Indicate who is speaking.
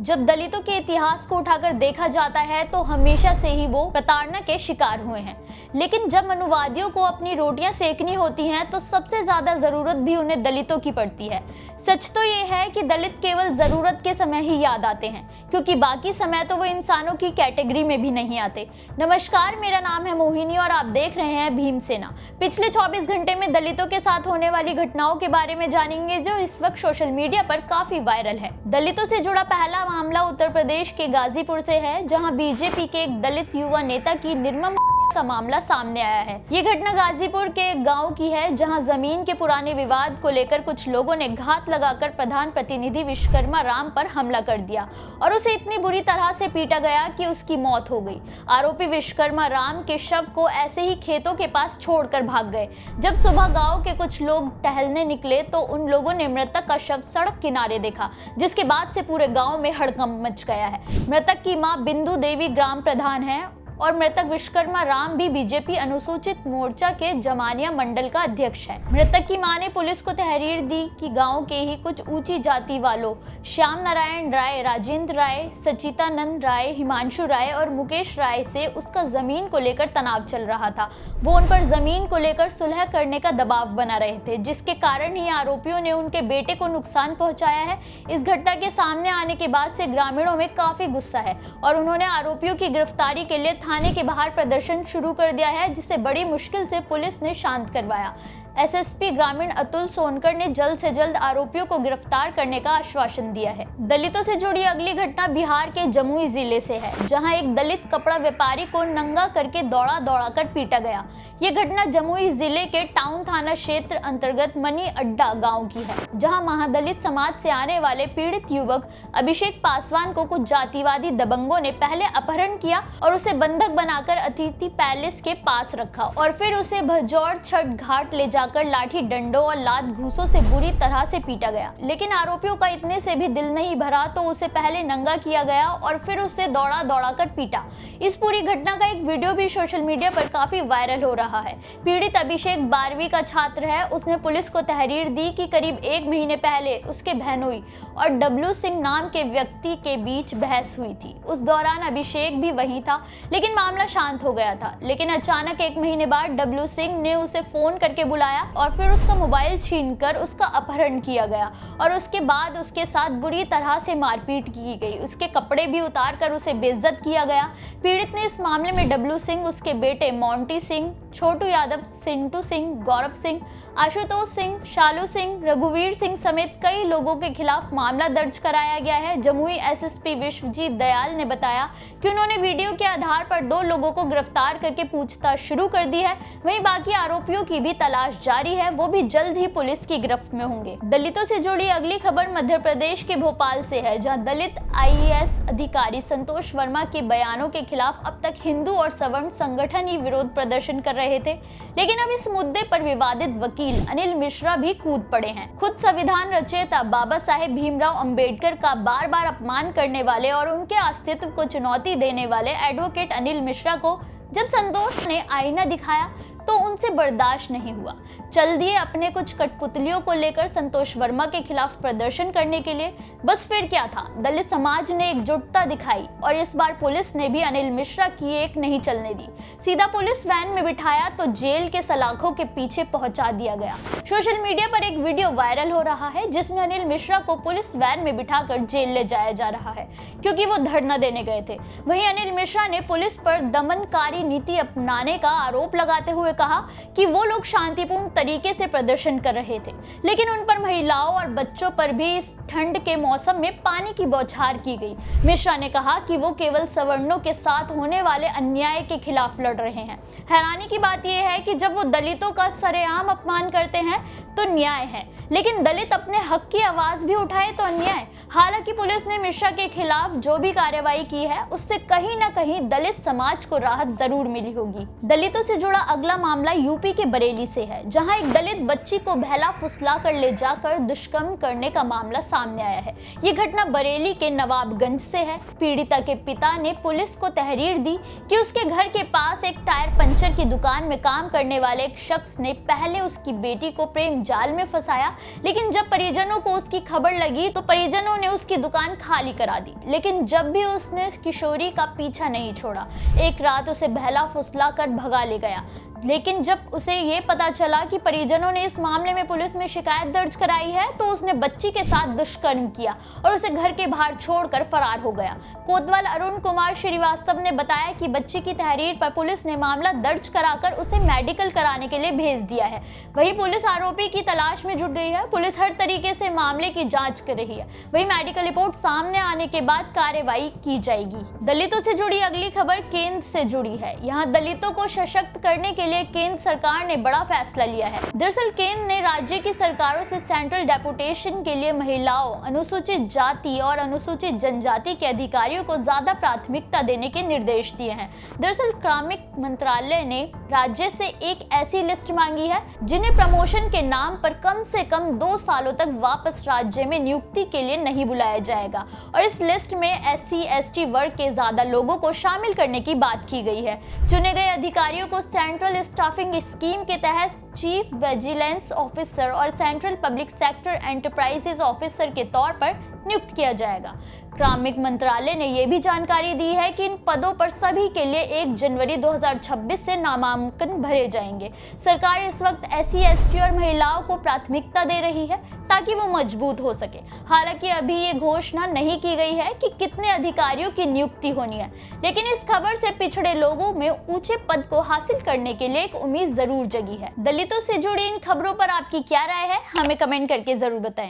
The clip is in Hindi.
Speaker 1: जब दलितों के इतिहास को उठाकर देखा जाता है तो हमेशा से ही वो प्रताड़ना के शिकार हुए हैं। लेकिन जब मनुवादियों को अपनी रोटियां सेकनी होती हैं तो सबसे ज्यादा जरूरत भी उन्हें दलितों की पड़ती है। सच तो ये है कि दलित केवल जरूरत के समय ही याद आते हैं, क्योंकि बाकी समय तो वो इंसानों की कैटेगरी में भी नहीं आते। नमस्कार, मेरा नाम है मोहिनी और आप देख रहे हैं भीमसेना। पिछले 24 घंटे में दलितों के साथ होने वाली घटनाओं के बारे में जानेंगे जो इस वक्त सोशल मीडिया पर काफी वायरल है। दलितों से जुड़ा पहला मामला उत्तर प्रदेश के गाजीपुर से है, जहां बीजेपी के एक दलित युवा नेता की निर्मम का मामला सामने आया है। ये घटना गाजीपुर के एक गांव की है, जहां जमीन के पुराने विवाद को लेकर कुछ लोगों ने घात लगाकर प्रधान प्रतिनिधि विश्वकर्मा राम पर हमला कर दिया और उसे इतनी बुरी तरह से पीटा गया कि उसकी मौत हो गई। आरोपी विश्वकर्मा राम के शव को ऐसे ही खेतों के पास छोड़कर भाग गए। जब सुबह गांव के कुछ लोग टहलने निकले तो उन लोगों ने मृतक का शव सड़क किनारे देखा, जिसके बाद से पूरे गांव में हड़कंप मच गया है। मृतक की मां बिंदु देवी ग्राम प्रधान है और मृतक विश्वकर्मा राम भी बीजेपी अनुसूचित मोर्चा के जमानिया मंडल का अध्यक्ष है। मृतक की मां ने पुलिस को तहरीर दी कि गांव के ही कुछ ऊंची जाति वालों श्याम नारायण राय, राजेंद्र राय, सचितानंद राय, हिमांशु राय और मुकेश राय से उसका जमीन को लेकर तनाव चल रहा था। वो उन पर जमीन को लेकर सुलह करने का दबाव बना रहे थे, जिसके कारण ही आरोपियों ने उनके बेटे को नुकसान पहुंचाया है। इस घटना के सामने आने के बाद से ग्रामीणों में काफी गुस्सा है और उन्होंने आरोपियों की गिरफ्तारी के लिए थाने के बाहर प्रदर्शन शुरू कर दिया है, जिसे बड़ी मुश्किल से पुलिस ने शांत करवाया। एसएसपी ग्रामीण अतुल सोनकर ने जल्द से जल्द आरोपियों को गिरफ्तार करने का आश्वासन दिया है। दलितों से जुड़ी अगली घटना बिहार के जमुई जिले से है, जहां एक दलित कपड़ा व्यापारी को नंगा करके दौड़ा कर पीटा गया। ये घटना जमुई जिले के टाउन थाना क्षेत्र अंतर्गत मनी अड्डा गांव की है, जहां महादलित समाज से आने वाले पीड़ित युवक अभिषेक पासवान को कुछ जातिवादी दबंगों ने पहले अपहरण किया और उसे बंधक बनाकर अतिथि पैलेस के पास रखा और फिर उसे भजौर छठ घाट ले जाकर लाठी डंडों और लात घूसों से बुरी तरह से पीटा गया। लेकिन आरोपियों का इतने से भी दिल नहीं भरा तो उसे पहले नंगा किया गया और फिर उसे दौड़ा कर पीटा। इस पूरी घटना का एक वीडियो भी सोशल मीडिया पर काफी वायरल हो रहा है। पीड़ित अभिषेक 12वीं का छात्र है। उसने पुलिस को तहरीर दी कि करीब 1 महीने पहले उसके बहनोई और डब्लू सिंह नाम के व्यक्ति के बीच बहस हुई थी। उस दौरान अभिषेक भी वहीं था, लेकिन मामला शांत हो गया था। लेकिन अचानक 1 महीने बाद डब्लू सिंह ने उसे फोन करके बुलाया और फिर उसका मोबाइल छीनकर उसका अपहरण किया गया और उसके बाद उसके साथ बुरी तरह से मारपीट की गई। उसके कपड़े भी उतार कर उसे बेइज्जत किया गया। पीड़ित ने इस मामले में डब्लू सिंह, उसके बेटे मोंटी सिंह, छोटू यादव, सिंटू सिंह, गौरव सिंह, आशुतोष सिंह, शालू सिंह, रघुवीर सिंह समेत कई लोगों के खिलाफ मामला दर्ज कराया गया है। जमुई एसएसपी विश्वजीत दयाल ने बताया कि उन्होंने वीडियो के आधार पर 2 लोगों को गिरफ्तार करके पूछताछ शुरू कर दी है। वहीं बाकी आरोपियों की भी तलाश जारी है, वो भी जल्द ही पुलिस की गिरफ्त में होंगे। दलितों से जुड़ी अगली खबर मध्य प्रदेश के भोपाल से है, जहां दलित आईएएस अधिकारी संतोष वर्मा के बयानों के खिलाफ अब तक हिंदू और सवर्ण संगठन ही विरोध प्रदर्शन कर रहे थे। लेकिन अब इस मुद्दे पर विवादित वकील अनिल मिश्रा भी कूद पड़े हैं। खुद संविधान रचयिता बाबा साहेब भीमराव अंबेडकर का बार बार अपमान करने वाले और उनके अस्तित्व को चुनौती देने वाले एडवोकेट अनिल मिश्रा को जब संतोष ने आईना दिखाया तो उनसे बर्दाश्त नहीं हुआ। चल दिए अपने कुछ कठपुतलियों को लेकर संतोष वर्मा के खिलाफ प्रदर्शन करने के लिए। बस फिर क्या था, दलित समाज ने एकजुटता दिखाई और इस बार पुलिस ने भी अनिल मिश्रा की एक नहीं चलने दी। सीधा पुलिस वैन में बिठाया तो जेल के सलाखों के पीछे पहुंचा दिया गया। सोशल मीडिया पर एक वीडियो वायरल हो रहा है, जिसमें अनिल मिश्रा को पुलिस वैन में बिठाकर जेल ले जाया जा रहा है, क्योंकि वो धरना देने गए थे। वहीं अनिल मिश्रा ने पुलिस पर दमनकारी नीति अपनाने का आरोप लगाते हुए कहा कि वो लोग शांतिपूर्ण तरीके से प्रदर्शन कर रहे थे, लेकिन उन पर महिलाओं और बच्चों पर भी इस ठंड के मौसम में पानी की बौछार की गई। मिश्रा ने कहा कि वो केवल सवर्णों के साथ होने वाले अन्याय के खिलाफ लड़ रहे हैं। हैरानी की बात यह है कि जब वो दलितों का सरेआम अपमान करते हैं तो न्याय है, लेकिन दलित अपने हक की आवाज भी उठाए तो अन्याय। हालांकि पुलिस ने मिश्रा के खिलाफ जो भी कार्रवाई की है, उससे कहीं ना कहीं दलित समाज को राहत जरूर मिली होगी। दलितों से जुड़ा अगला मामला यूपी के बरेली से है, जहां एक दलित बच्ची को बहला फुसला कर ले जाकर दुष्कर्म करने का मामला सामने आया है। ये घटना बरेली के नवाबगंज से है। पीड़िता के पिता ने पुलिस को तहरीर दी कि उसके घर के पास एक टायर पंचर की दुकान में काम करने वाले एक शख्स ने पहले उसकी बेटी को प्रेम जाल में फंसाया, लेकिन जब परिजनों को उसकी खबर लगी तो परिजनों ने उसकी दुकान खाली करा दी। लेकिन जब भी उसने किशोरी का पीछा नहीं छोड़ा, एक रात उसे बहला फुसला कर भगा ले गया। लेकिन जब उसे ये पता चला कि परिजनों ने इस मामले में पुलिस में शिकायत दर्ज कराई है, तो उसने बच्ची के साथ दुष्कर्म किया और उसे घर के बाहर छोड़कर फरार हो गया। कोतवाल अरुण कुमार श्रीवास्तव ने बताया कि बच्ची की तहरीर पर पुलिस ने मामला दर्ज कराकर उसे मेडिकल कराने के लिए भेज दिया है। वहीं पुलिस आरोपी की तलाश में जुट गई है। पुलिस हर तरीके से मामले की जांच कर रही है। वहीं मेडिकल रिपोर्ट सामने आने के बाद कार्रवाई की जाएगी। दलितों से जुड़ी अगली खबर केंद्र से जुड़ी है। यहाँ दलितों को सशक्त करने के लिए केंद्र सरकार ने बड़ा फैसला लिया है। दरअसल केंद्र ने राज्य की सरकारों से सेंट्रल डेपुटेशन के लिए महिलाओं, अनुसूचित जाति और अनुसूचित जनजाति के अधिकारियों को ज्यादा प्राथमिकता देने के निर्देश दिए हैं। दरअसल कार्मिक मंत्रालय ने राज्य से एक ऐसी लिस्ट मांगी है जिन्हें प्रमोशन के नाम पर कम से कम 2 सालों तक वापस राज्य में नियुक्ति के लिए नहीं बुलाया जाएगा, और इस लिस्ट में SC/ST वर्ग के ज्यादा लोगों को शामिल करने की बात की गई है। चुने गए अधिकारियों को सेंट्रल स्टाफिंग स्कीम के तहत चीफ विजिलेंस ऑफिसर और central public sector enterprises officer के तौर पर नियुक्त किया जाएगा। कार्मिक मंत्रालय ने यह भी जानकारी दी है कि इन पदों पर सभी के लिए 1 जनवरी 2026 से नामांकन भरे जाएंगे। सरकार इस वक्त SC/ST और महिलाओं को प्राथमिकता दे रही है ताकि वो मजबूत हो सके। हालांकि अभी ये घोषणा नहीं की गई है कि कितने अधिकारियों की नियुक्ति होनी है, लेकिन इस खबर से पिछड़े लोगों में ऊंचे पद को हासिल करने के लिए एक उम्मीद जरूर जगी है। दलितों से जुड़ी इन खबरों पर आपकी क्या राय है, हमें कमेंट करके जरूर बताएं।